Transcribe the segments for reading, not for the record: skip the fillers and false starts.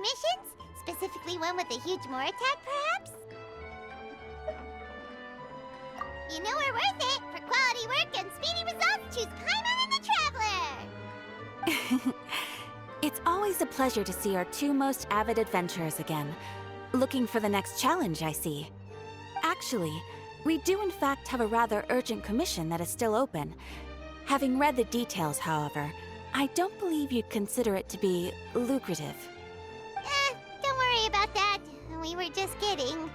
commissions? Specifically one with a huge more attack, perhaps? You know we're worth it! For quality work and speedy results, choose Paimon and the Traveler! It's always a pleasure to see our two most avid adventurers again. Looking for the next challenge, I see. Actually, we do in fact have a rather urgent commission that is still open. Having read the details, however, I don't believe you'd consider it to be lucrative. Don't worry about that. We were just kidding.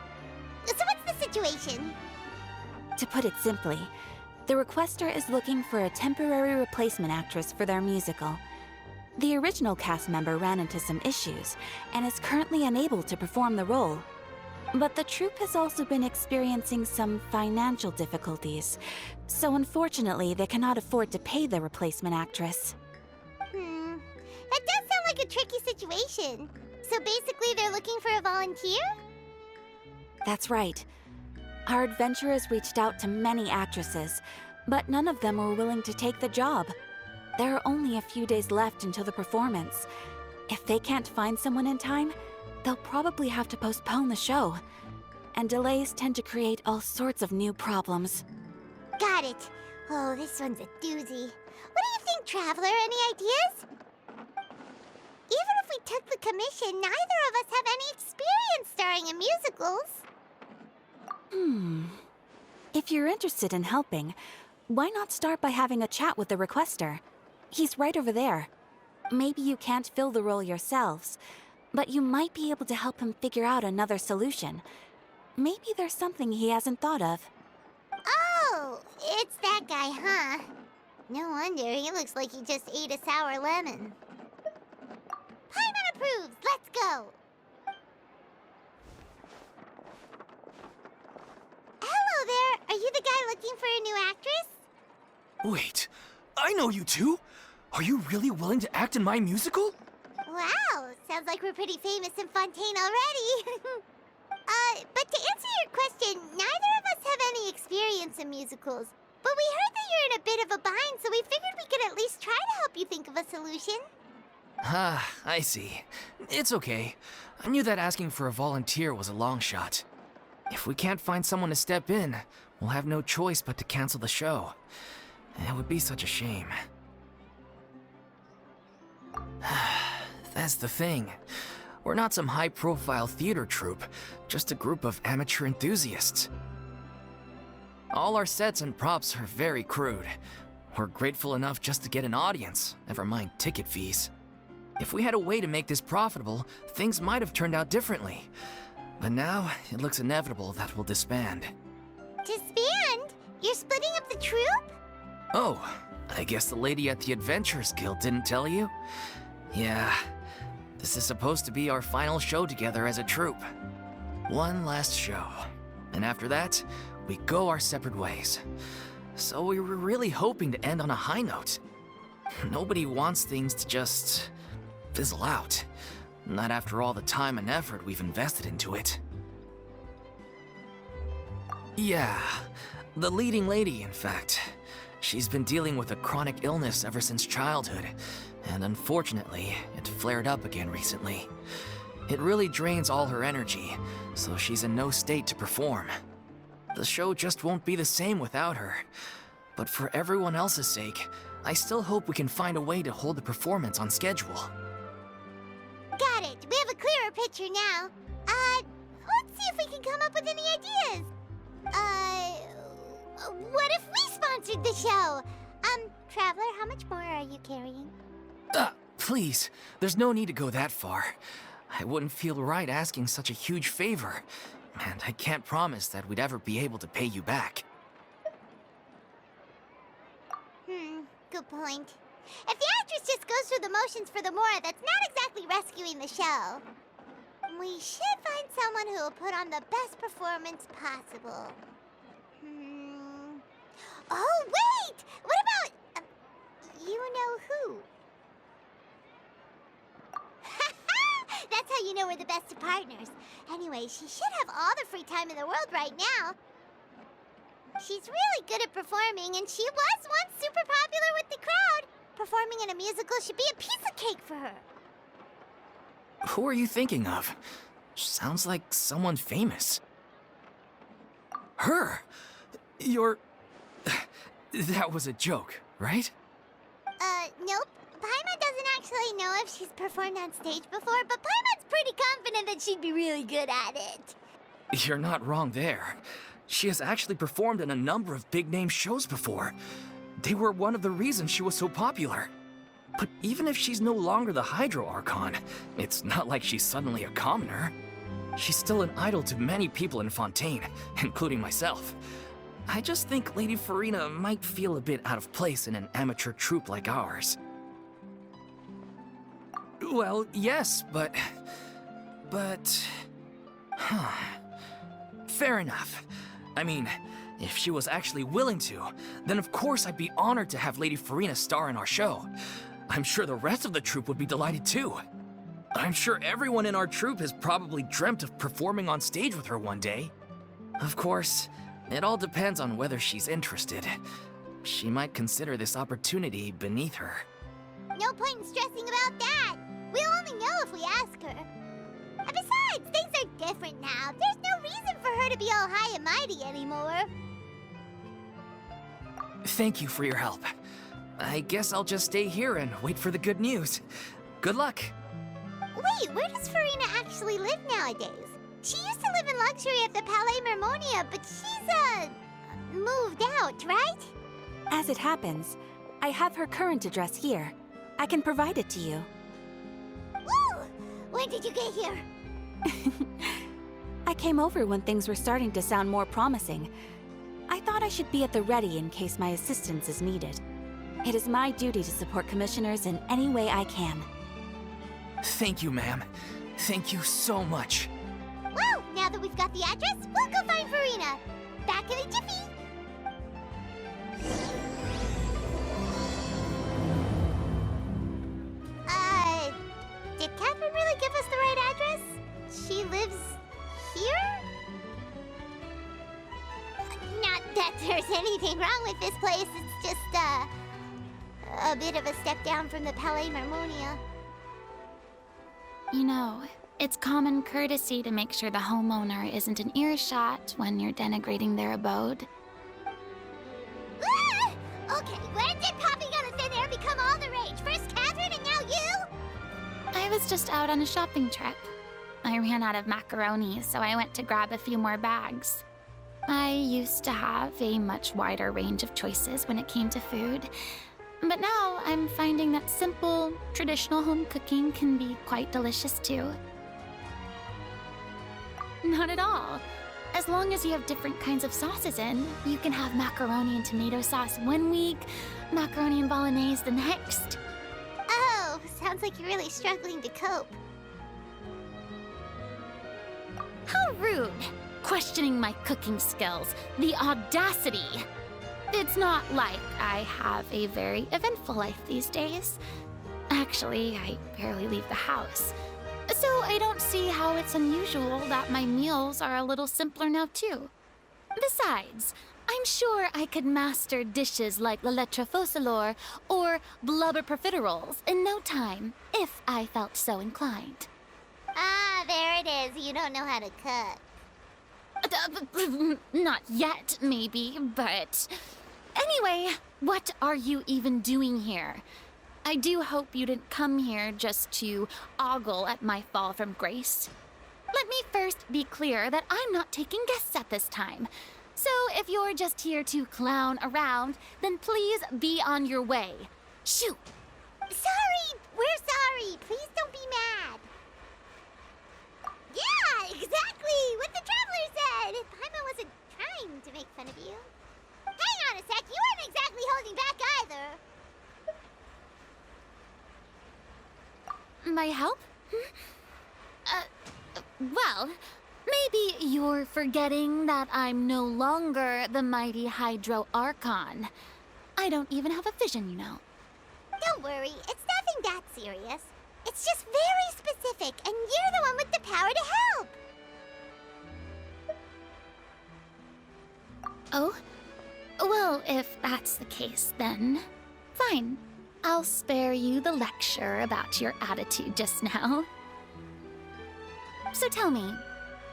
So what's the situation? To put it simply, the requester is looking for a temporary replacement actress for their musical. The original cast member ran into some issues and is currently unable to perform the role. But the troupe has also been experiencing some financial difficulties, so unfortunately they cannot afford to pay the replacement actress. That does sound like a tricky situation. So basically they're looking for a volunteer? That's right. Our adventurers reached out to many actresses, but none of them were willing to take the job. There are only a few days left until the performance. If they can't find someone in time, they'll probably have to postpone the show. And delays tend to create all sorts of new problems. Got it. Oh, this one's a doozy. What do you think, Traveler? Any ideas? Even if we took the commission, neither of us have any experience starring in musicals. If you're interested in helping, why not start by having a chat with the requester? He's right over there. Maybe you can't fill the role yourselves, but you might be able to help him figure out another solution. Maybe there's something he hasn't thought of. Oh, it's that guy, huh? No wonder, he looks like he just ate a sour lemon. Paimon approves! Let's go! Hello there! Are you the guy looking for a new actress? Wait, I know you two! Are you really willing to act in my musical? Wow, sounds like we're pretty famous in Fontaine already. But to answer your question, neither of us have any experience in musicals. But we heard that you're in a bit of a bind, so we figured we could at least try to help you think of a solution. Ah, I see. It's okay. I knew that asking for a volunteer was a long shot. If we can't find someone to step in, we'll have no choice but to cancel the show. It would be such a shame. That's the thing. We're not some high-profile theater troupe, just a group of amateur enthusiasts. All our sets and props are very crude. We're grateful enough just to get an audience, never mind ticket fees. If we had a way to make this profitable, things might have turned out differently. But now, it looks inevitable that we'll disband. Disband? You're splitting up the troupe? Oh, I guess the lady at the Adventurers Guild didn't tell you? Yeah, this is supposed to be our final show together as a troupe. One last show. And after that, we go our separate ways. So we were really hoping to end on a high note. Nobody wants things to just fizzle out. Not after all the time and effort we've invested into it. Yeah, the leading lady, in fact. She's been dealing with a chronic illness ever since childhood, and unfortunately, it flared up again recently. It really drains all her energy, so she's in no state to perform. The show just won't be the same without her. But for everyone else's sake, I still hope we can find a way to hold the performance on schedule. Got it. We have a clearer picture now. Let's see if we can come up with any ideas. What if we sponsored the show? Traveler, how much more are you carrying? Please, there's no need to go that far. I wouldn't feel right asking such a huge favor, and I can't promise that we'd ever be able to pay you back. Good point. If the actress just goes through the motions for the Mora, that's not exactly rescuing the show. We should find someone who will put on the best performance possible. Oh, wait! What about... you know who? That's how you know we're the best of partners. Anyway, she should have all the free time in the world right now. She's really good at performing, and she was once super popular with the crowd. Performing in a musical should be a piece of cake for her. Who are you thinking of? Sounds like someone famous. Her? You're... That was a joke, right? Nope. Paimon doesn't actually know if she's performed on stage before, but Paimon's pretty confident that she'd be really good at it. You're not wrong there. She has actually performed in a number of big-name shows before. They were one of the reasons she was so popular. But even if she's no longer the Hydro Archon, it's not like she's suddenly a commoner. She's still an idol to many people in Fontaine, including myself. I just think Lady Furina might feel a bit out of place in an amateur troupe like ours. Well, yes, but... Fair enough. I mean, if she was actually willing to, then of course I'd be honored to have Lady Furina star in our show. I'm sure the rest of the troupe would be delighted too. I'm sure everyone in our troupe has probably dreamt of performing on stage with her one day. Of course, it all depends on whether she's interested. She might consider this opportunity beneath her. No point in stressing about that. We'll only know if we ask her. And besides, things are different now. There's no reason for her to be all high and mighty anymore. Thank you for your help. I guess I'll just stay here and wait for the good news. Good luck. Wait, where does Furina actually live nowadays? She used to live in luxury at the Palais Mermonia, but she's, moved out, right? As it happens, I have her current address here. I can provide it to you. Woo! When did you get here? I came over when things were starting to sound more promising. I thought I should be at the ready in case my assistance is needed. It is my duty to support commissioners in any way I can. Thank you, ma'am. Thank you so much. Well, now that we've got the address, we'll go find Furina. Back in a jiffy. Did Catherine really give us the right address? She lives here? Not that there's anything wrong with this place, it's just, a bit of a step down from the Palais Mermonia. You know, it's common courtesy to make sure the homeowner isn't in earshot when you're denigrating their abode. Ah! Okay, when did popping out of thin air become all the rage? First Catherine and now you? I was just out on a shopping trip. I ran out of macaroni, so I went to grab a few more bags. I used to have a much wider range of choices when it came to food, but now I'm finding that simple, traditional home cooking can be quite delicious too. Not at all. As long as you have different kinds of sauces in, you can have macaroni and tomato sauce one week, macaroni and bolognese the next. Oh, sounds like you're really struggling to cope. How rude! Questioning my cooking skills. The audacity! It's not like I have a very eventful life these days. Actually, I barely leave the house. So I don't see how it's unusual that my meals are a little simpler now too. Besides, I'm sure I could master dishes like la lettre focilor or blubber profiteroles in no time, if I felt so inclined. Ah, there it is. You don't know how to cook. Not yet, maybe, but... Anyway, what are you even doing here? I do hope you didn't come here just to ogle at my fall from grace. Let me first be clear that I'm not taking guests at this time. So if you're just here to clown around, then please be on your way. Shoo! Sorry! We're sorry! Please don't be mad! Yeah, exactly! What the Traveler said! Paimon wasn't trying to make fun of you. Hang on a sec, you weren't exactly holding back either. My help? Well, maybe you're forgetting that I'm no longer the mighty Hydro Archon. I don't even have a vision, you know. Don't worry, it's nothing that serious. It's just very specific, and you're the one with the power to help. Oh? Well, if that's the case, then fine. I'll spare you the lecture about your attitude just now. So tell me,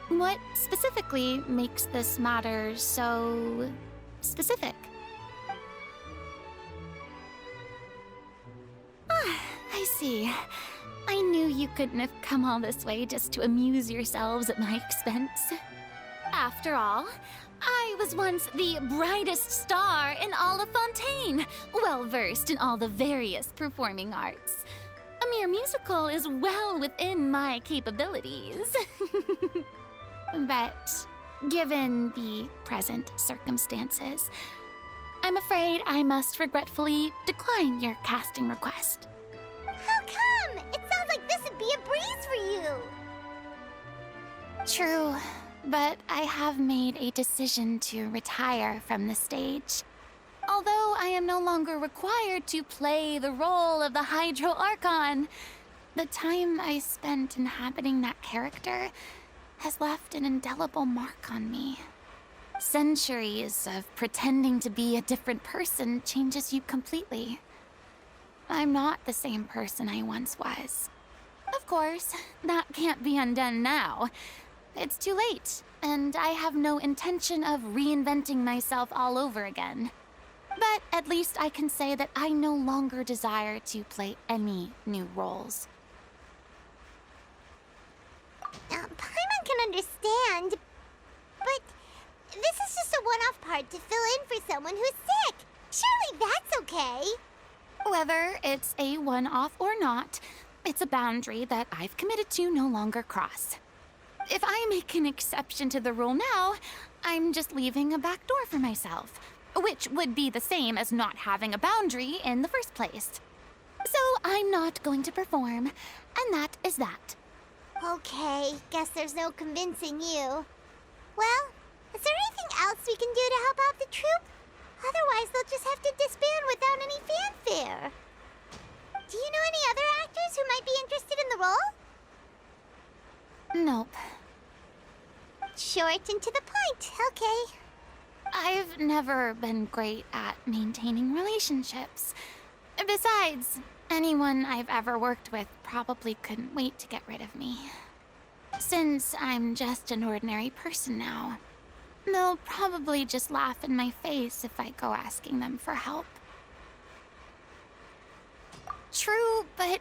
what specifically makes this matter so specific? Ah, I see. I knew you couldn't have come all this way just to amuse yourselves at my expense. After all, I was once the brightest star in all of Fontaine, well-versed in all the various performing arts. A mere musical is well within my capabilities. But given the present circumstances, I'm afraid I must regretfully decline your casting request. How come? It sounds like this would be a breeze for you. True, but I have made a decision to retire from the stage. Although I am no longer required to play the role of the Hydro Archon, the time I spent inhabiting that character has left an indelible mark on me. Centuries of pretending to be a different person changes you completely. I'm not the same person I once was. Of course, that can't be undone now. It's too late, and I have no intention of reinventing myself all over again. But at least I can say that I no longer desire to play any new roles. Paimon can understand, but this is just a one-off part to fill in for someone who's sick. Surely that's okay. Whether it's a one-off or not, it's a boundary that I've committed to no longer cross. If I make an exception to the rule now, I'm just leaving a back door for myself, which would be the same as not having a boundary in the first place. So I'm not going to perform, and that is that. Okay, guess there's no convincing you. Well, is there anything else we can do to help out the troupe? Otherwise, they'll just have to disband without any fanfare. Do you know any other actors who might be interested in the role? Nope. Short and to the point, okay. I've never been great at maintaining relationships. Besides, anyone I've ever worked with probably couldn't wait to get rid of me. Since I'm just an ordinary person now, they'll probably just laugh in my face if I go asking them for help. True, but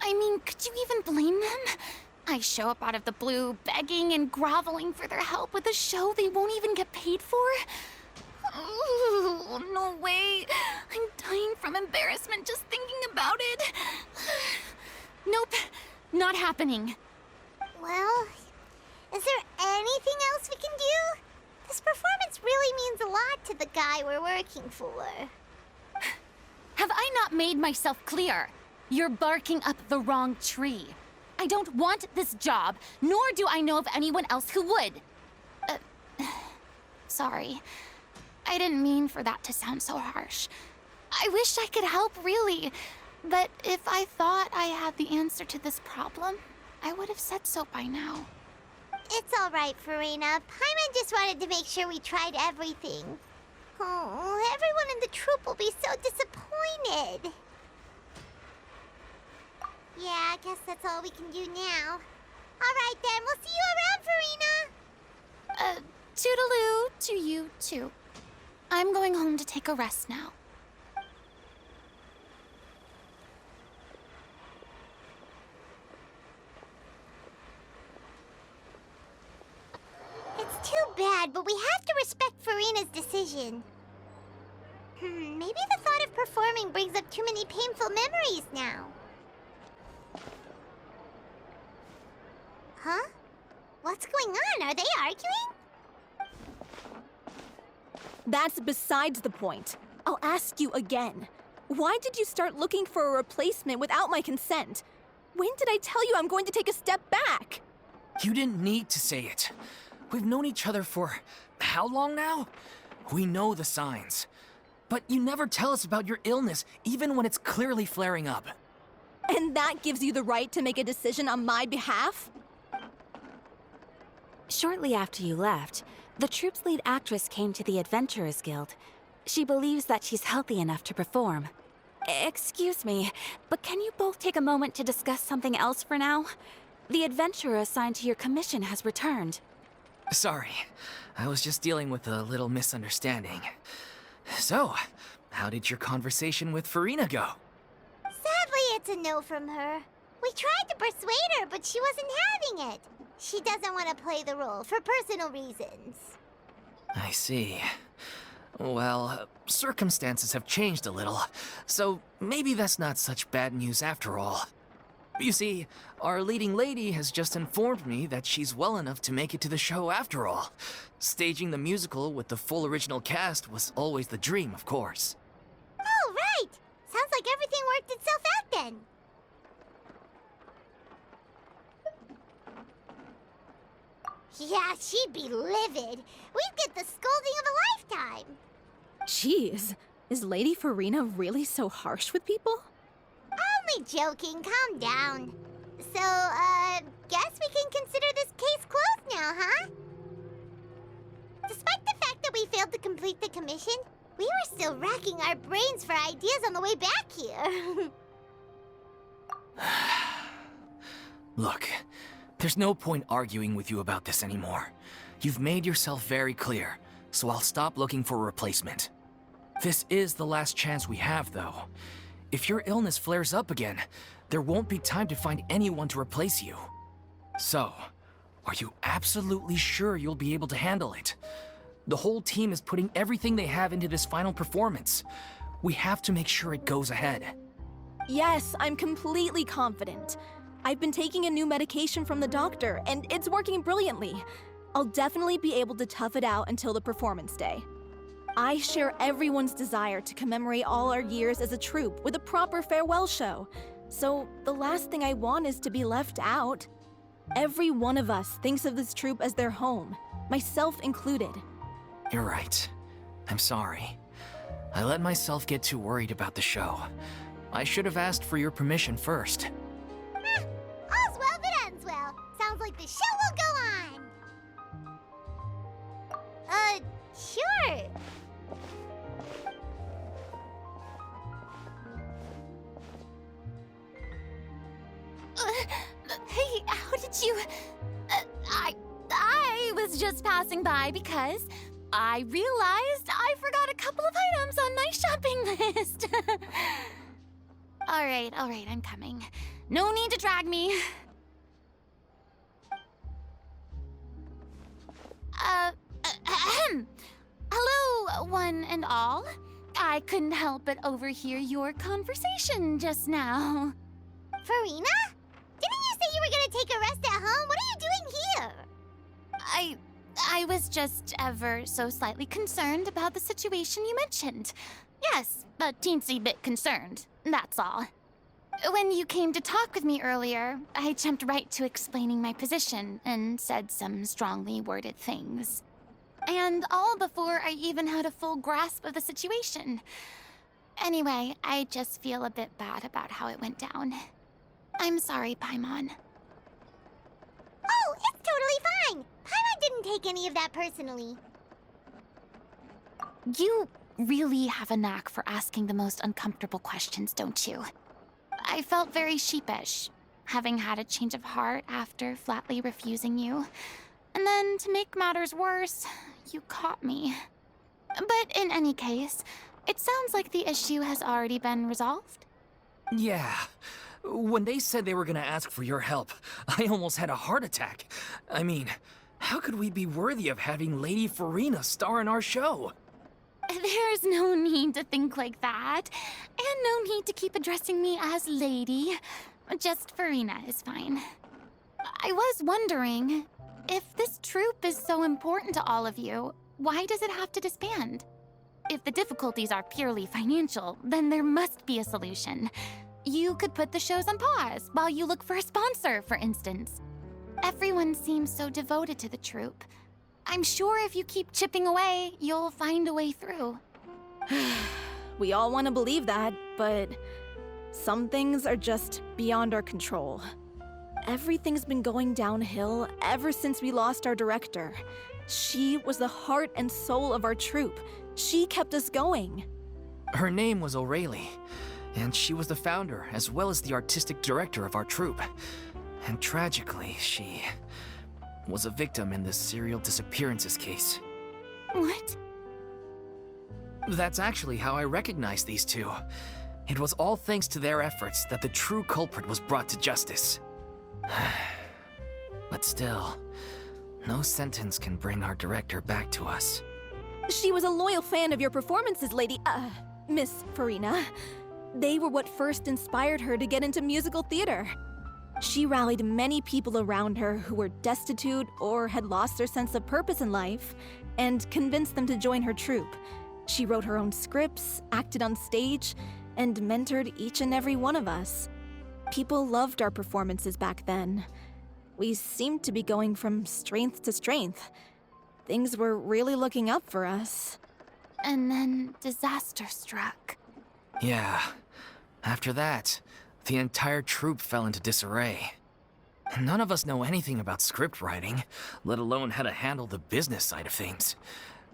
I mean, could you even blame them? I show up out of the blue, begging and groveling for their help with a show they won't even get paid for? Oh, no way. I'm dying from embarrassment just thinking about it. Nope, not happening. Well, is there anything else we can do? This performance really means a lot to the guy we're working for. Have I not made myself clear? You're barking up the wrong tree. I don't want this job, nor do I know of anyone else who would. Sorry. I didn't mean for that to sound so harsh. I wish I could help, really. But if I thought I had the answer to this problem, I would have said so by now. It's all right, Furina. Paimon just wanted to make sure we tried everything. Oh, everyone in the troupe will be so disappointed. Yeah, I guess that's all we can do now. All right, then. We'll see you around, Furina. Toodaloo to you, too. I'm going home to take a rest now. It's too bad, but we have to respect Furina's decision. Maybe the thought of performing brings up too many painful memories now. Huh? What's going on? Are they arguing? That's besides the point. I'll ask you again. Why did you start looking for a replacement without my consent? When did I tell you I'm going to take a step back? You didn't need to say it. We've known each other for how long now? We know the signs. But you never tell us about your illness, even when it's clearly flaring up. And that gives you the right to make a decision on my behalf? Shortly after you left, the troupe's lead actress came to the Adventurers Guild. She believes that she's healthy enough to perform. Excuse me, but can you both take a moment to discuss something else for now? The adventurer assigned to your commission has returned. Sorry, I was just dealing with a little misunderstanding. So, how did your conversation with Furina go? Sadly, it's a no from her. We tried to persuade her, but she wasn't having it. She doesn't want to play the role for personal reasons. I see. Well, circumstances have changed a little, so maybe that's not such bad news after all. You see, our leading lady has just informed me that she's well enough to make it to the show after all. Staging the musical with the full original cast was always the dream, of course. Oh, right! Sounds like everything worked itself out then. Yeah, she'd be livid. We'd get the scolding of a lifetime. Jeez, is Lady Furina really so harsh with people? Only joking, calm down. So, guess we can consider this case closed now, huh? Despite the fact that we failed to complete the commission, we were still racking our brains for ideas on the way back here. Look, there's no point arguing with you about this anymore. You've made yourself very clear, so I'll stop looking for a replacement. This is the last chance we have, though. If your illness flares up again, there won't be time to find anyone to replace you. So, are you absolutely sure you'll be able to handle it? The whole team is putting everything they have into this final performance. We have to make sure it goes ahead. Yes, I'm completely confident. I've been taking a new medication from the doctor, and it's working brilliantly. I'll definitely be able to tough it out until the performance day. I share everyone's desire to commemorate all our years as a troupe with a proper farewell show. So the last thing I want is to be left out. Every one of us thinks of this troupe as their home, myself included. You're right. I'm sorry. I let myself get too worried about the show. I should have asked for your permission first. All's well that ends well. Sounds like the show will go on. Sure. Hey, how did you... I was just passing by because I realized I forgot a couple of items on my shopping list. All right, I'm coming. No need to drag me. Hello, one and all. I couldn't help but overhear your conversation just now. Furina? Didn't you say you were gonna take a rest at home? What are you doing here? I was just ever so slightly concerned about the situation you mentioned. Yes, a teensy bit concerned, that's all. When you came to talk with me earlier, I jumped right to explaining my position and said some strongly worded things. And all before I even had a full grasp of the situation. Anyway, I just feel a bit bad about how it went down. I'm sorry, Paimon. Oh, it's totally fine. Paimon didn't take any of that personally. You really have a knack for asking the most uncomfortable questions, don't you? I felt very sheepish, having had a change of heart after flatly refusing you. And then, to make matters worse, you caught me. But in any case, it sounds like the issue has already been resolved. Yeah. When they said they were gonna ask for your help, I almost had a heart attack. I mean, how could we be worthy of having Lady Furina star in our show? There's no need to think like that, and no need to keep addressing me as Lady. Just Furina is fine. I was wondering, if this troupe is so important to all of you, why does it have to disband? If the difficulties are purely financial, then there must be a solution. You could put the shows on pause while you look for a sponsor, for instance. Everyone seems so devoted to the troupe. I'm sure if you keep chipping away, you'll find a way through. We all want to believe that, but some things are just beyond our control. Everything's been going downhill ever since we lost our director. She was the heart and soul of our troupe. She kept us going. Her name was O'Reilly, and she was the founder as well as the artistic director of our troupe. And tragically, she was a victim in this serial disappearances case. What? That's actually how I recognized these two. It was all thanks to their efforts that the true culprit was brought to justice. But still, no sentence can bring our director back to us. She was a loyal fan of your performances, Miss Furina. They were what first inspired her to get into musical theater. She rallied many people around her who were destitute or had lost their sense of purpose in life, and convinced them to join her troupe. She wrote her own scripts, acted on stage, and mentored each and every one of us. People loved our performances back then. We seemed to be going from strength to strength. Things were really looking up for us. And then disaster struck. Yeah. After that, the entire troupe fell into disarray. None of us know anything about script writing, let alone how to handle the business side of things.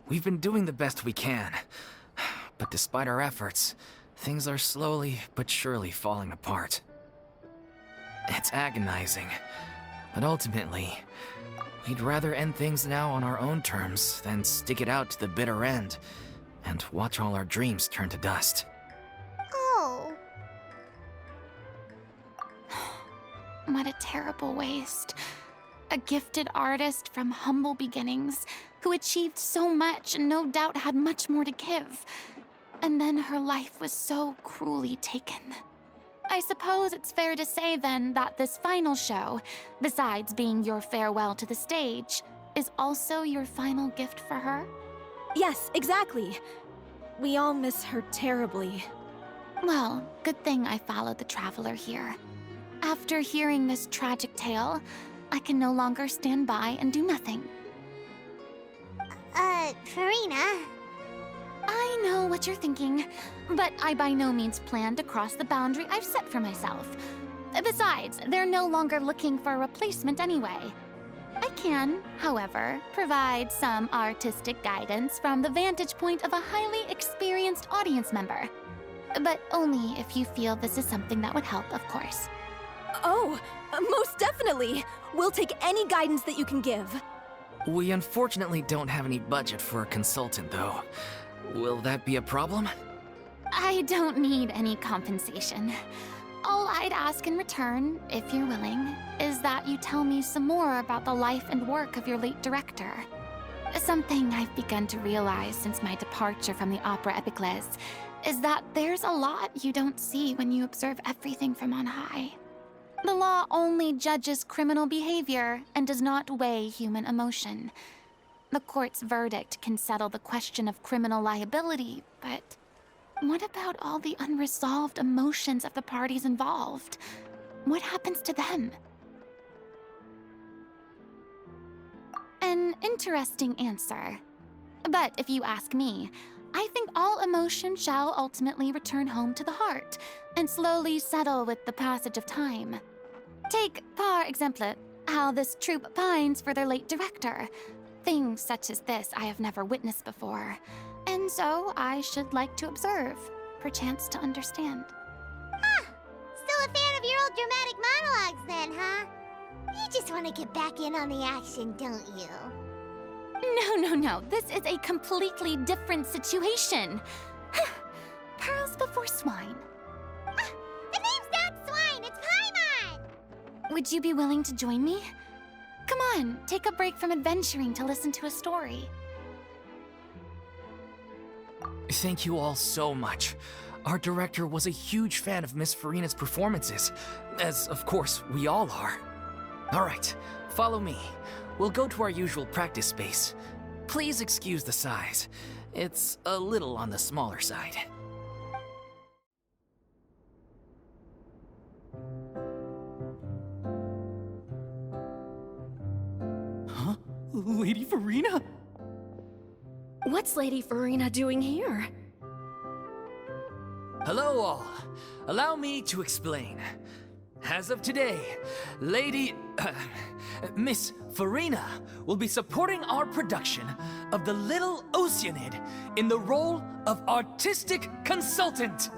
We've been doing the best we can. But despite our efforts, things are slowly but surely falling apart. It's agonizing. But ultimately, we'd rather end things now on our own terms than stick it out to the bitter end and watch all our dreams turn to dust. Oh. What a terrible waste. A gifted artist from humble beginnings who achieved so much and no doubt had much more to give. And then her life was so cruelly taken. I suppose it's fair to say then that this final show, besides being your farewell to the stage, is also your final gift for her? Yes, exactly. We all miss her terribly. Well, good thing I followed the Traveler here. After hearing this tragic tale, I can no longer stand by and do nothing. Furina. I know what you're thinking, but I by no means plan to cross the boundary I've set for myself. Besides, they're no longer looking for a replacement anyway. I can, however, provide some artistic guidance from the vantage point of a highly experienced audience member. But only if you feel this is something that would help, of course. Oh, most definitely. We'll take any guidance that you can give. We unfortunately don't have any budget for a consultant, though. Will that be a problem? I don't need any compensation. All I'd ask in return, if you're willing, is that you tell me some more about the life and work of your late director. Something I've begun to realize since my departure from the Opera Epiclese is that there's a lot you don't see when you observe everything from on high. The law only judges criminal behavior and does not weigh human emotion. The court's verdict can settle the question of criminal liability, but what about all the unresolved emotions of the parties involved? What happens to them? An interesting answer. But if you ask me, I think all emotion shall ultimately return home to the heart and slowly settle with the passage of time. Take, par exemple, how this troupe pines for their late director. Things such as this I have never witnessed before, and so I should like to observe, perchance to understand. Huh. Still a fan of your old dramatic monologues then, huh? You just want to get back in on the action, don't you? No. This is a completely different situation. Pearls before swine. The name's not Swine, it's Paimon! Would you be willing to join me? Come on, take a break from adventuring to listen to a story. Thank you all so much. Our director was a huge fan of Miss Furina's performances, as of course we all are. All right, follow me. We'll go to our usual practice space. Please excuse the size. It's a little on the smaller side. Huh? Lady Furina? What's Lady Furina doing here? Hello all. Allow me to explain. As of today, Miss Furina will be supporting our production of The Little Oceanid in the role of artistic consultant.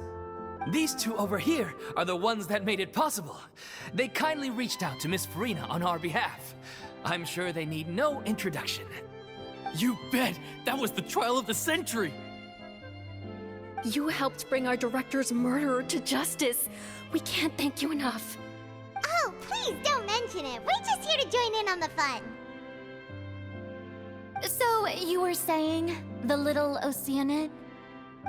These two over here are the ones that made it possible. They kindly reached out to Miss Furina on our behalf. I'm sure they need no introduction. You bet! That was the trial of the century! You helped bring our director's murderer to justice. We can't thank you enough. Oh, please don't mention it. We're just here to join in on the fun. So, you were saying the Little Oceanid?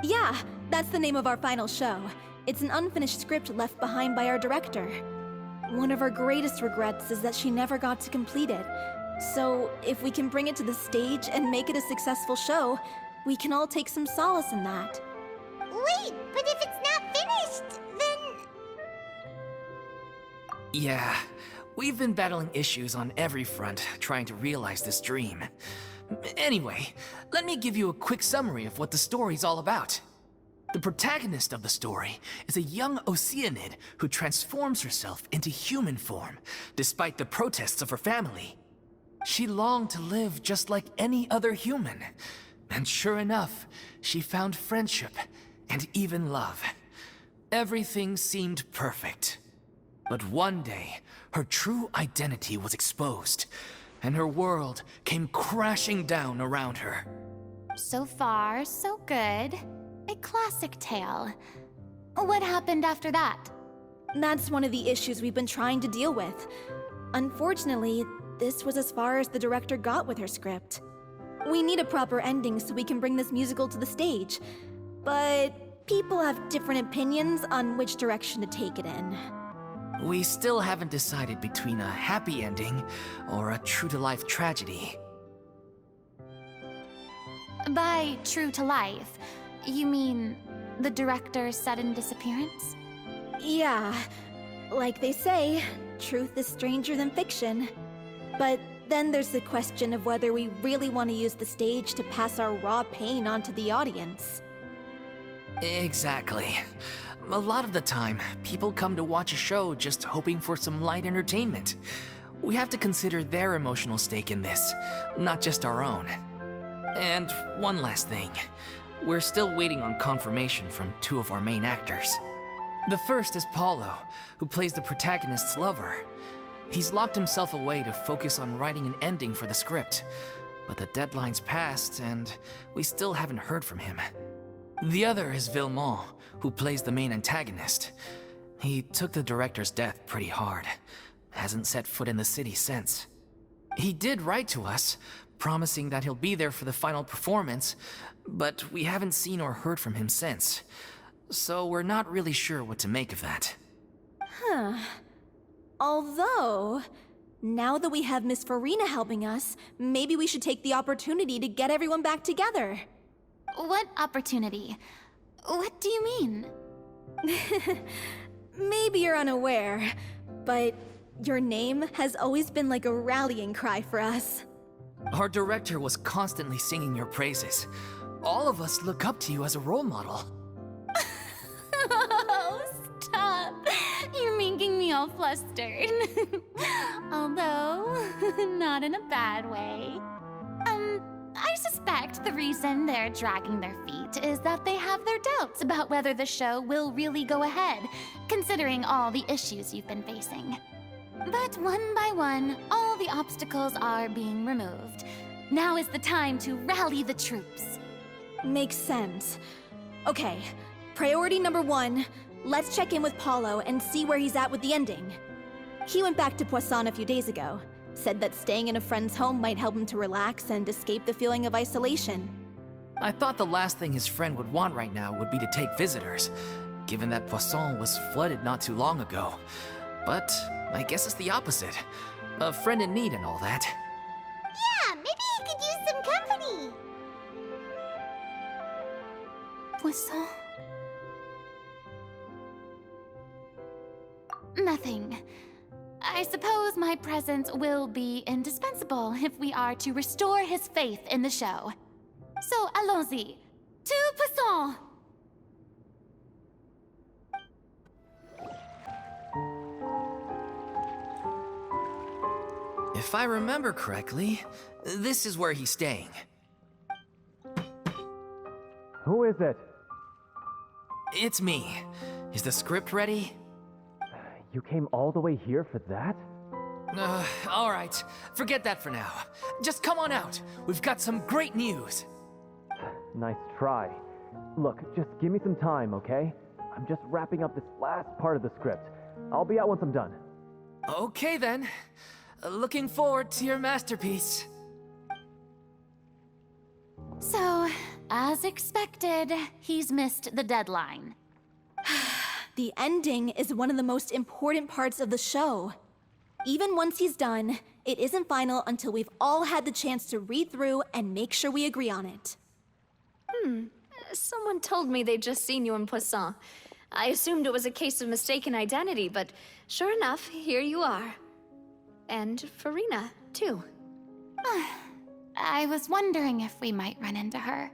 Yeah, that's the name of our final show. It's an unfinished script left behind by our director. One of our greatest regrets is that she never got to complete it. So, if we can bring it to the stage and make it a successful show, we can all take some solace in that. Wait, but if it's not finished, then... Yeah, we've been battling issues on every front trying to realize this dream. Anyway, let me give you a quick summary of what the story's all about. The protagonist of the story is a young Oceanid who transforms herself into human form, despite the protests of her family. She longed to live just like any other human. And sure enough, she found friendship and even love. Everything seemed perfect. But one day, her true identity was exposed, and her world came crashing down around her. So far, so good. A classic tale. What happened after that? That's one of the issues we've been trying to deal with. Unfortunately, this was as far as the director got with her script. We need a proper ending so we can bring this musical to the stage. But people have different opinions on which direction to take it in. We still haven't decided between a happy ending or a true-to-life tragedy. By true to life, you mean the director's sudden disappearance? Yeah, like they say, truth is stranger than fiction. But then there's the question of whether we really want to use the stage to pass our raw pain onto the audience. Exactly. A lot of the time, people come to watch a show just hoping for some light entertainment. We have to consider their emotional stake in this, not just our own. And one last thing. We're still waiting on confirmation from two of our main actors. The first is Paulo, who plays the protagonist's lover. He's locked himself away to focus on writing an ending for the script, but the deadline's passed and we still haven't heard from him. The other is Villemont, who plays the main antagonist. He took the director's death pretty hard. Hasn't set foot in the city since. He did write to us, promising that he'll be there for the final performance, but we haven't seen or heard from him since. So we're not really sure what to make of that. Huh. Although, now that we have Miss Furina helping us, maybe we should take the opportunity to get everyone back together. What opportunity? What do you mean? Maybe you're unaware, but your name has always been like a rallying cry for us. Our director was constantly singing your praises. All of us look up to you as a role model. Oh, stop! You're making me all flustered. Although, not in a bad way. I suspect the reason they're dragging their feet is that they have their doubts about whether the show will really go ahead, considering all the issues you've been facing. But one by one, all the obstacles are being removed. Now is the time to rally the troops. Makes sense. Okay, priority number 1, let's check in with Paulo and see where he's at with the ending. He went back to Poisson a few days ago. Said that staying in a friend's home might help him to relax and escape the feeling of isolation. I thought the last thing his friend would want right now would be to take visitors, given that Poisson was flooded not too long ago. But I guess it's the opposite. A friend in need and all that. Yeah, maybe he could use some company. Poisson? Nothing. I suppose my presence will be indispensable if we are to restore his faith in the show. So, allons-y. To Poisson! If I remember correctly, this is where he's staying. Who is it? It's me. Is the script ready? You came all the way here for that? Alright. Forget that for now. Just come on out. We've got some great news. Nice try. Look, just give me some time, okay? I'm just wrapping up this last part of the script. I'll be out once I'm done. Okay then. Looking forward to your masterpiece. So, as expected, he's missed the deadline. The ending is one of the most important parts of the show. Even once he's done, it isn't final until we've all had the chance to read through and make sure we agree on it. Someone told me they'd just seen you in Poisson. I assumed it was a case of mistaken identity, but sure enough, here you are. And Furina, too. I was wondering if we might run into her.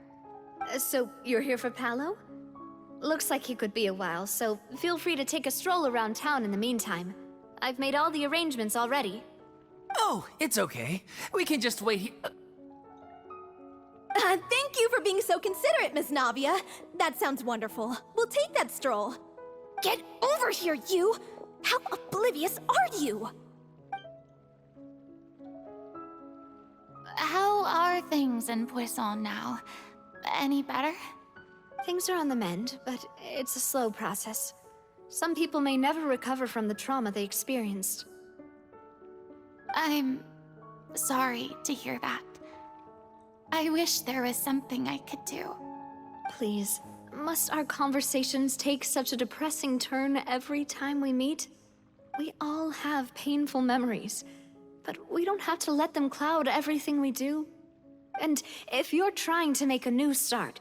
So, you're here for Paolo? Looks like he could be a while, so feel free to take a stroll around town in the meantime. I've made all the arrangements already. Oh, it's okay. We can just wait here. Thank you for being so considerate, Miss Navia. That sounds wonderful. We'll take that stroll. Get over here, you! How oblivious are you? How are things in Poisson now? Any better? Things are on the mend, but it's a slow process. Some people may never recover from the trauma they experienced. I'm sorry to hear that. I wish there was something I could do. Please, must our conversations take such a depressing turn every time we meet? We all have painful memories, but we don't have to let them cloud everything we do. And if you're trying to make a new start,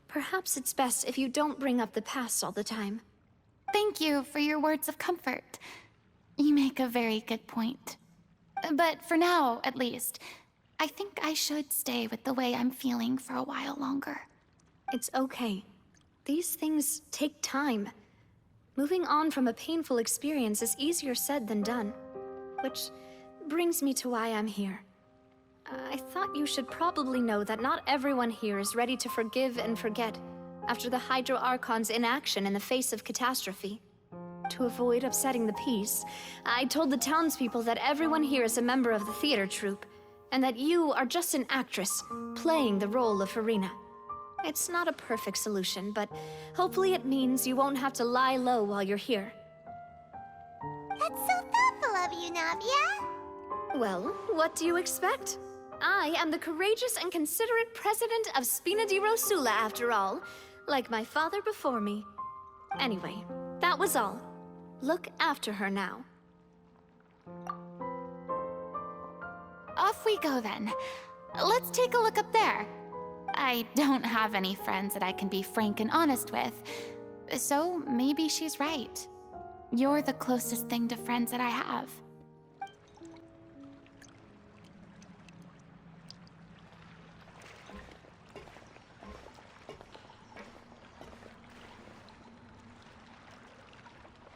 perhaps it's best if you don't bring up the past all the time. Thank you for your words of comfort. You make a very good point. But for now, at least, I think I should stay with the way I'm feeling for a while longer. It's okay. These things take time. Moving on from a painful experience is easier said than done. Which brings me to why I'm here. I thought you should probably know that not everyone here is ready to forgive and forget after the Hydro Archon's inaction in the face of catastrophe. To avoid upsetting the peace, I told the townspeople that everyone here is a member of the theater troupe, and that you are just an actress playing the role of Furina. It's not a perfect solution, but hopefully it means you won't have to lie low while you're here. That's so thoughtful of you, Navia. Well, what do you expect? I am the courageous and considerate president of Spina di Rosula, after all, like my father before me. Anyway, that was all. Look after her now. Off we go then. Let's take a look up there. I don't have any friends that I can be frank and honest with, so maybe she's right. You're the closest thing to friends that I have.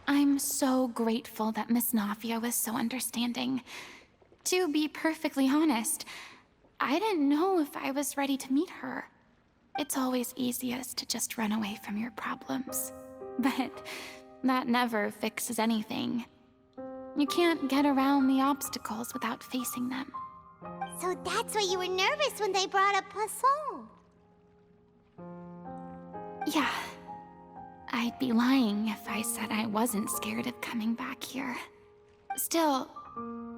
I'm so grateful that Miss Navia was so understanding. To be perfectly honest, I didn't know if I was ready to meet her. It's always easiest to just run away from your problems. But that never fixes anything. You can't get around the obstacles without facing them. So that's why you were nervous when they brought up Poisson. Yeah. I'd be lying if I said I wasn't scared of coming back here. Still,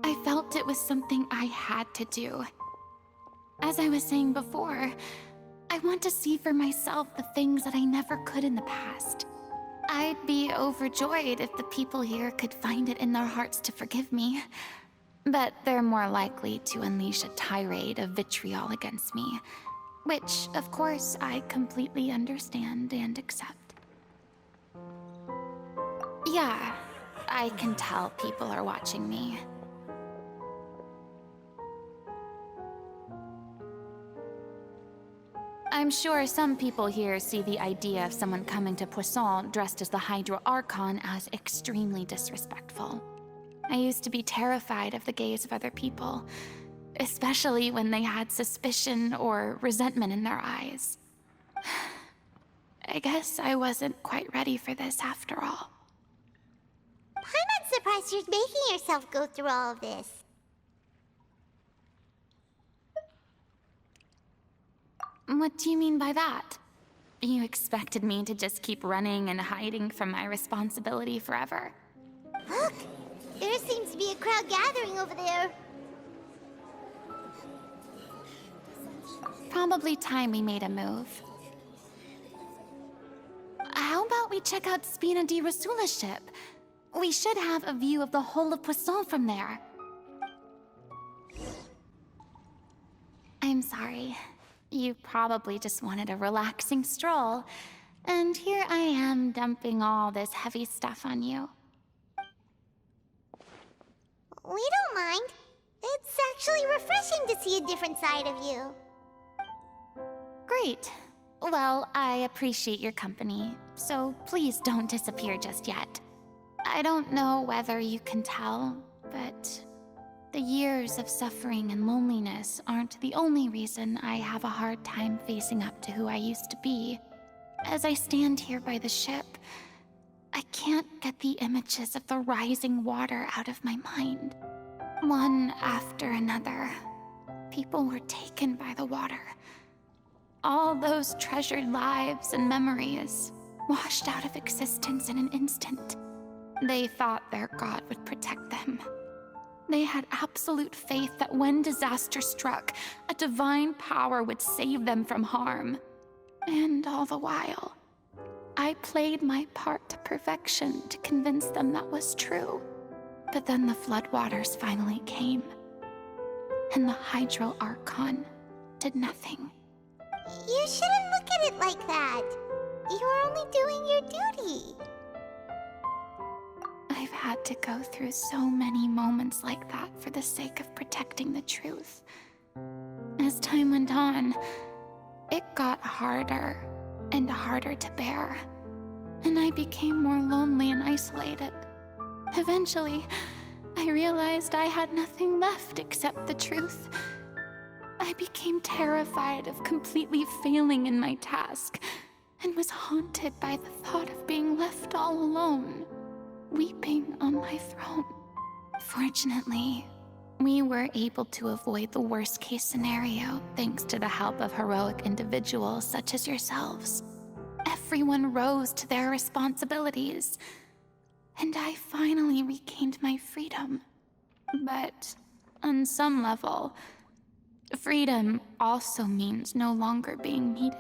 I felt it was something I had to do. As I was saying before, I want to see for myself the things that I never could in the past. I'd be overjoyed if the people here could find it in their hearts to forgive me. But they're more likely to unleash a tirade of vitriol against me, which, of course, I completely understand and accept. Yeah, I can tell people are watching me. I'm sure some people here see the idea of someone coming to Poisson dressed as the Hydro Archon as extremely disrespectful. I used to be terrified of the gaze of other people, especially when they had suspicion or resentment in their eyes. I guess I wasn't quite ready for this after all. I'm surprised you're making yourself go through all of this. What do you mean by that? You expected me to just keep running and hiding from my responsibility forever? Look! There seems to be a crowd gathering over there. Probably time we made a move. How about we check out Spina di Rosula's ship? We should have a view of the whole of Poisson from there. I'm sorry. You probably just wanted a relaxing stroll. And here I am dumping all this heavy stuff on you. We don't mind. It's actually refreshing to see a different side of you. Great. Well, I appreciate your company, so please don't disappear just yet. I don't know whether you can tell, but the years of suffering and loneliness aren't the only reason I have a hard time facing up to who I used to be. As I stand here by the ship, I can't get the images of the rising water out of my mind. One after another, people were taken by the water. All those treasured lives and memories washed out of existence in an instant. They thought their god would protect them. They had absolute faith that when disaster struck, a divine power would save them from harm. And all the while, I played my part to perfection to convince them that was true. But then the floodwaters finally came, and the Hydro Archon did nothing. You shouldn't look at it like that. You are only doing your duty. I've had to go through so many moments like that for the sake of protecting the truth. As time went on, it got harder and harder to bear, and I became more lonely and isolated. Eventually, I realized I had nothing left except the truth. I became terrified of completely failing in my task, and was haunted by the thought of being left all alone, weeping on my throne. Fortunately, we were able to avoid the worst-case scenario thanks to the help of heroic individuals such as yourselves. Everyone rose to their responsibilities, and I finally regained my freedom. But on some level, freedom also means no longer being needed.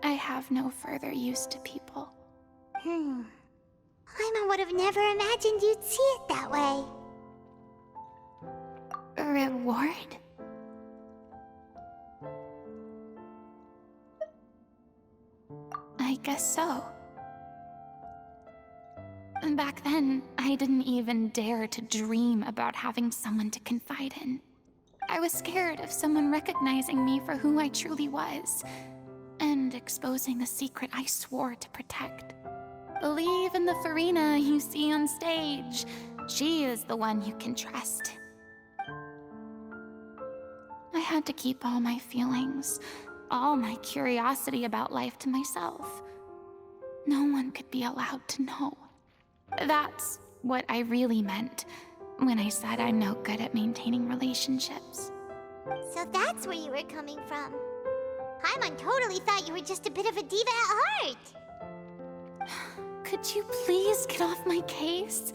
I have no further use to people. Paimon would have never imagined you'd see it that way. A reward? I guess so. Back then, I didn't even dare to dream about having someone to confide in. I was scared of someone recognizing me for who I truly was, and exposing the secret I swore to protect. Believe in the Furina you see on stage. She is the one you can trust. I had to keep all my feelings, all my curiosity about life to myself. No one could be allowed to know. That's what I really meant when I said I'm no good at maintaining relationships. So that's where you were coming from. Paimon totally thought you were just a bit of a diva at heart. Could you please get off my case?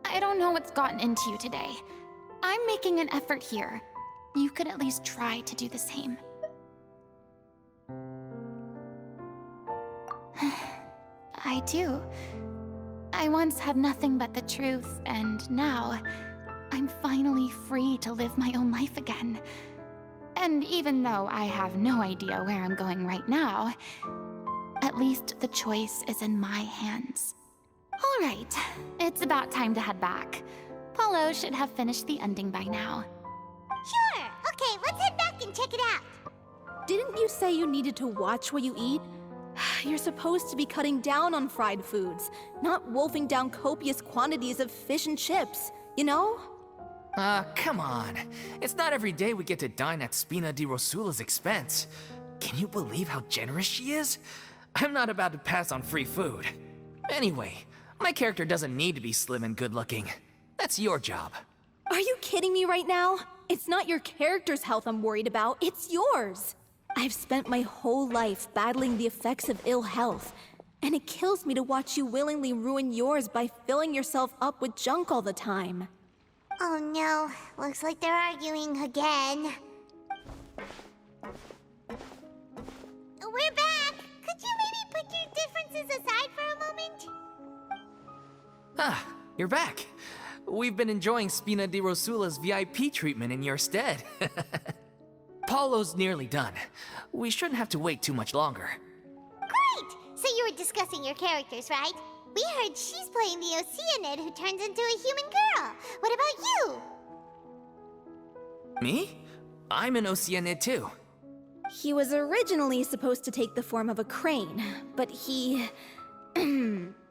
I don't know what's gotten into you today. I'm making an effort here. You could at least try to do the same. I do. I once had nothing but the truth, and now I'm finally free to live my own life again. And even though I have no idea where I'm going right now, at least the choice is in my hands. All right, it's about time to head back. Paulo should have finished the ending by now. Sure. Okay, let's head back and check it out. Didn't you say you needed to watch what you eat? You're supposed to be cutting down on fried foods, not wolfing down copious quantities of fish and chips, you know? Come on. It's not every day we get to dine at Spina di Rosula's expense. Can you believe how generous she is? I'm not about to pass on free food. Anyway, my character doesn't need to be slim and good-looking. That's your job. Are you kidding me right now? It's not your character's health I'm worried about, it's yours. I've spent my whole life battling the effects of ill health, and it kills me to watch you willingly ruin yours by filling yourself up with junk all the time. Oh no, looks like they're arguing again. We're back! Could you maybe put your differences aside for a moment? Ah, you're back. We've been enjoying Spina di Rosula's VIP treatment in your stead. Paulo's nearly done. We shouldn't have to wait too much longer. Great! So you were discussing your characters, right? We heard she's playing the Oceanid who turns into a human girl. What about you? Me? I'm an Oceanid too. He was originally supposed to take the form of a crane, but he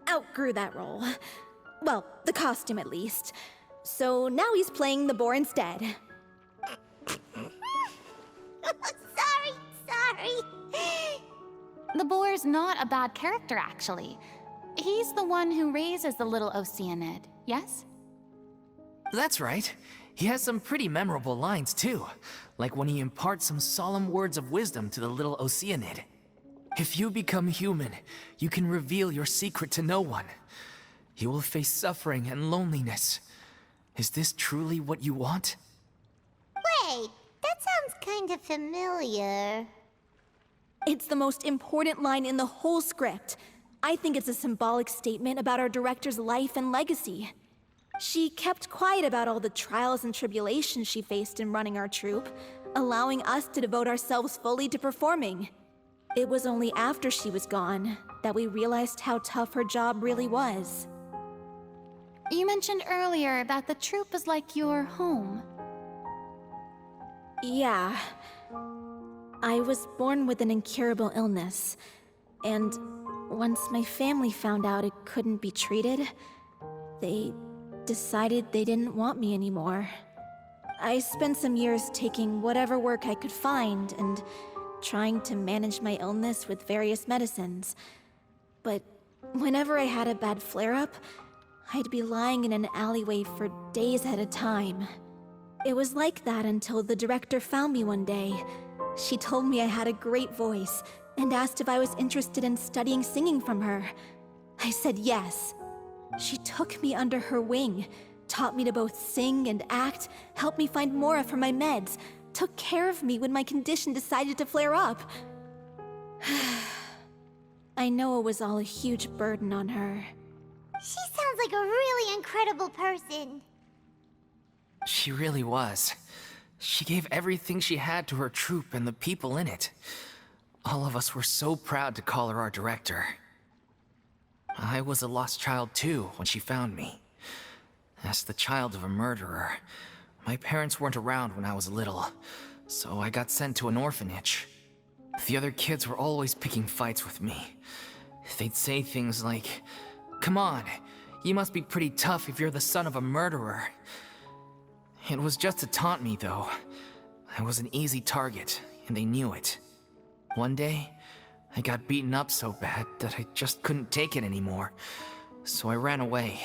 outgrew that role. Well, the costume at least. So now he's playing the boar instead. Sorry. The boar's not a bad character, actually. He's the one who raises the little Oceanid, yes? That's right. He has some pretty memorable lines too, like when he imparts some solemn words of wisdom to the little Oceanid. If you become human, you can reveal your secret to no one. You will face suffering and loneliness. Is this truly what you want? Wait, that sounds kind of familiar. It's the most important line in the whole script. I think it's a symbolic statement about our director's life and legacy. She kept quiet about all the trials and tribulations she faced in running our troupe, allowing us to devote ourselves fully to performing. It was only after she was gone that we realized how tough her job really was. You mentioned earlier that the troupe is like your home. Yeah. I was born with an incurable illness, and once my family found out it couldn't be treated, they decided they didn't want me anymore. I spent some years taking whatever work I could find and trying to manage my illness with various medicines. But whenever I had a bad flare-up, I'd be lying in an alleyway for days at a time. It was like that until the director found me one day. She told me I had a great voice and asked if I was interested in studying singing from her. I said yes. She took me under her wing, taught me to both sing and act, helped me find Mora for my meds, took care of me when my condition decided to flare up. I know it was all a huge burden on her. She sounds like a really incredible person. She really was. She gave everything she had to her troupe and the people in it. All of us were so proud to call her our director. I was a lost child too when she found me. As the child of a murderer, my parents weren't around when I was little, so I got sent to an orphanage. The other kids were always picking fights with me. They'd say things like, "Come on, you must be pretty tough if you're the son of a murderer." It was just to taunt me, though. I was an easy target, and they knew it. One day, I got beaten up so bad that I just couldn't take it anymore, so I ran away.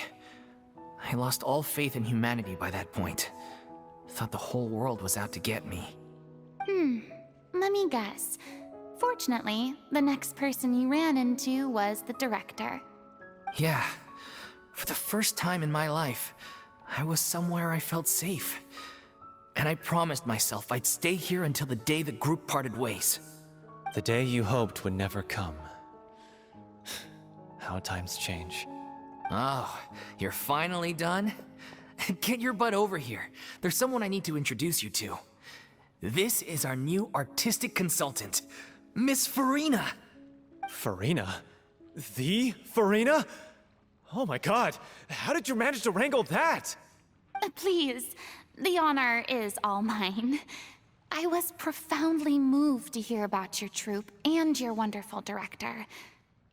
I lost all faith in humanity by that point. Thought the whole world was out to get me. Let me guess. Fortunately, the next person you ran into was the director. Yeah. For the first time in my life, I was somewhere I felt safe. And I promised myself I'd stay here until the day the group parted ways. The day you hoped would never come. How times change. Oh, you're finally done? Get your butt over here. There's someone I need to introduce you to. This is our new artistic consultant, Miss Furina. Furina? The Furina? Oh my god, how did you manage to wrangle that? Please, the honor is all mine. I was profoundly moved to hear about your troupe and your wonderful director.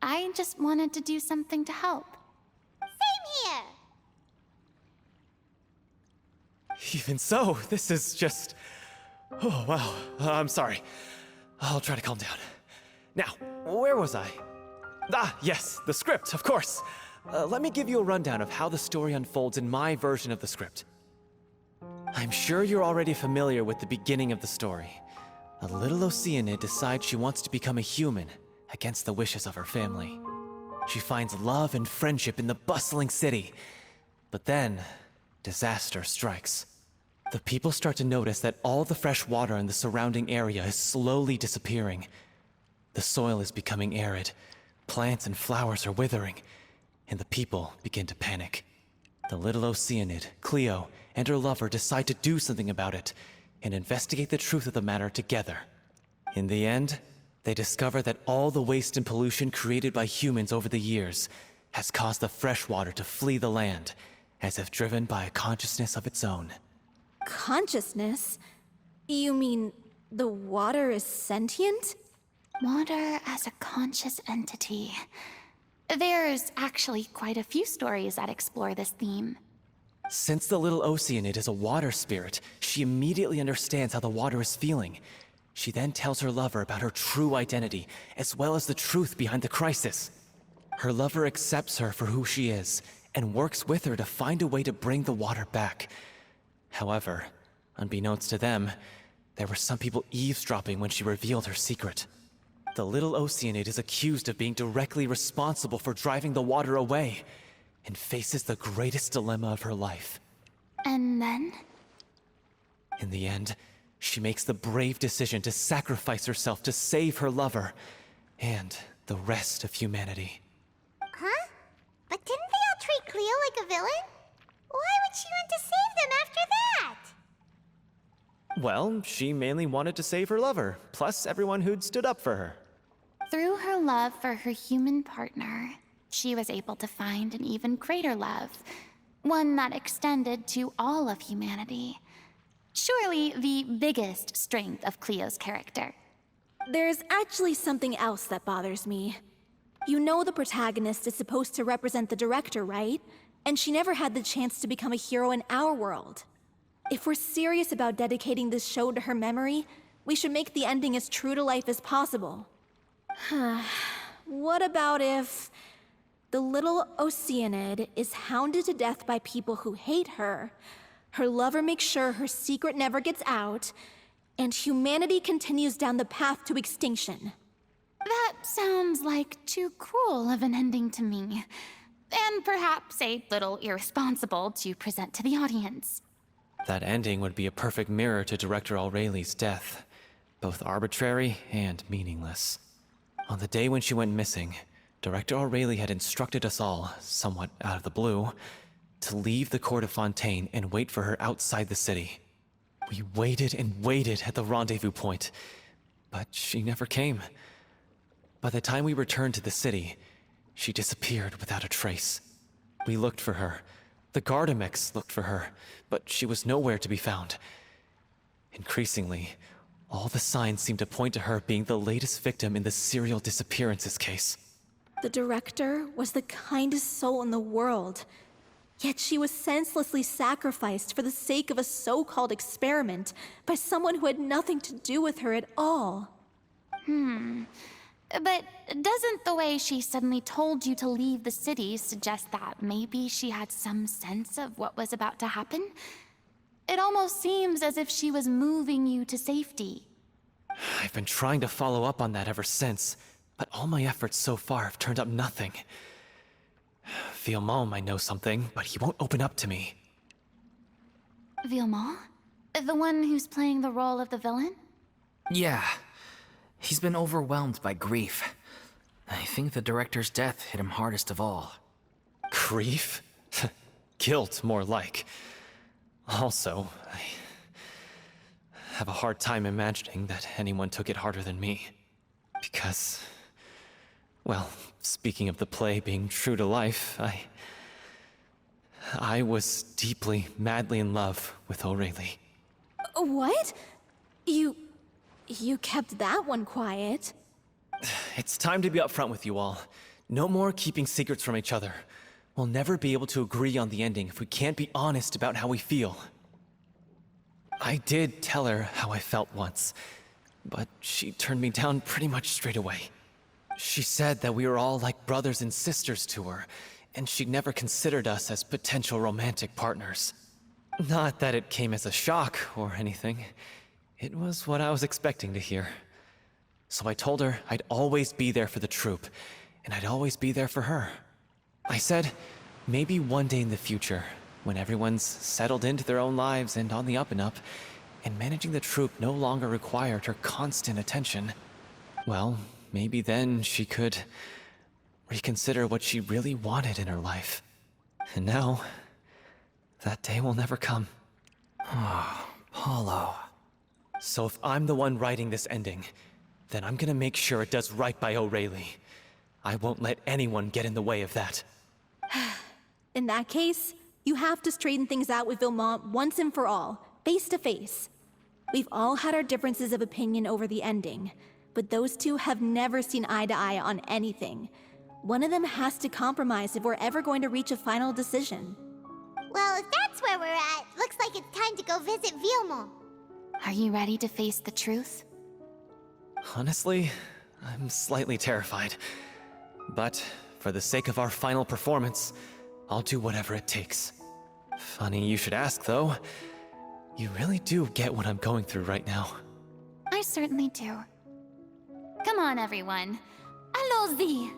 I just wanted to do something to help. Same here. Even so, this is just... Oh, wow. I'm sorry. I'll try to calm down. Now, where was I? Ah, yes, the script, of course. Let me give you a rundown of how the story unfolds in my version of the script. I'm sure you're already familiar with the beginning of the story. A little Oceanid decides she wants to become a human against the wishes of her family. She finds love and friendship in the bustling city. But then, disaster strikes. The people start to notice that all the fresh water in the surrounding area is slowly disappearing. The soil is becoming arid, plants and flowers are withering, and the people begin to panic. The little Oceanid, Cleo, and her lover decide to do something about it and investigate the truth of the matter together. In the end, they discover that all the waste and pollution created by humans over the years has caused the fresh water to flee the land, as if driven by a consciousness of its own. Consciousness? You mean the water is sentient? Water as a conscious entity. There's actually quite a few stories that explore this theme. Since the little Oceanid is a water spirit, she immediately understands how the water is feeling. She then tells her lover about her true identity, as well as the truth behind the crisis. Her lover accepts her for who she is, and works with her to find a way to bring the water back. However, unbeknownst to them, there were some people eavesdropping when she revealed her secret. The little Oceanid is accused of being directly responsible for driving the water away, and faces the greatest dilemma of her life. And then? In the end, she makes the brave decision to sacrifice herself to save her lover, and the rest of humanity. Huh? But didn't they all treat Cleo like a villain? Why would she want to save them after that? Well, she mainly wanted to save her lover, plus everyone who'd stood up for her. Through her love for her human partner, she was able to find an even greater love, one that extended to all of humanity. Surely the biggest strength of Cleo's character. There's actually something else that bothers me. You know the protagonist is supposed to represent the director, right? And she never had the chance to become a hero in our world. If we're serious about dedicating this show to her memory, we should make the ending as true to life as possible. What about if the little Oceanid is hounded to death by people who hate her, her lover makes sure her secret never gets out, and humanity continues down the path to extinction? That sounds like too cruel of an ending to me, and perhaps a little irresponsible to present to the audience. That ending would be a perfect mirror to Director Aureli's death, both arbitrary and meaningless. On the day when she went missing, Director Aureli had instructed us all, somewhat out of the blue, to leave the court of Fontaine and wait for her outside the city. We waited and waited at the rendezvous point, but she never came. By the time we returned to the city, she disappeared without a trace. We looked for her. The Gardamex looked for her, but she was nowhere to be found. Increasingly, all the signs seemed to point to her being the latest victim in the serial disappearances case. The director was the kindest soul in the world, yet she was senselessly sacrificed for the sake of a so-called experiment by someone who had nothing to do with her at all. But doesn't the way she suddenly told you to leave the city suggest that maybe she had some sense of what was about to happen? It almost seems as if she was moving you to safety. I've been trying to follow up on that ever since, but all my efforts so far have turned up nothing. Villemont might know something, but he won't open up to me. Villemont? The one who's playing the role of the villain? Yeah. He's been overwhelmed by grief. I think the director's death hit him hardest of all. Grief? Guilt, more like. Also, I have a hard time imagining that anyone took it harder than me. Because, well, speaking of the play being true to life, I was deeply, madly in love with Aureli. What? You kept that one quiet. It's time to be upfront with you all. No more keeping secrets from each other. We'll never be able to agree on the ending if we can't be honest about how we feel. I did tell her how I felt once, but she turned me down pretty much straight away. She said that we were all like brothers and sisters to her, and she'd never considered us as potential romantic partners. Not that it came as a shock or anything. It was what I was expecting to hear. So I told her I'd always be there for the troupe, and I'd always be there for her. I said, maybe one day in the future, when everyone's settled into their own lives and on the up and up, and managing the troupe no longer required her constant attention, well, maybe then she could reconsider what she really wanted in her life. And now, that day will never come. Oh, Paulo. So if I'm the one writing this ending, then I'm gonna make sure it does right by O'Reilly. I won't let anyone get in the way of that. In that case, you have to straighten things out with Vilmont once and for all, face to face. We've all had our differences of opinion over the ending, but those two have never seen eye to eye on anything. One of them has to compromise if we're ever going to reach a final decision. Well, if that's where we're at, looks like it's time to go visit Vilmont. Are you ready to face the truth? Honestly, I'm slightly terrified. But for the sake of our final performance, I'll do whatever it takes. Funny you should ask, though. You really do get what I'm going through right now. I certainly do. Come on, everyone. Allons-y!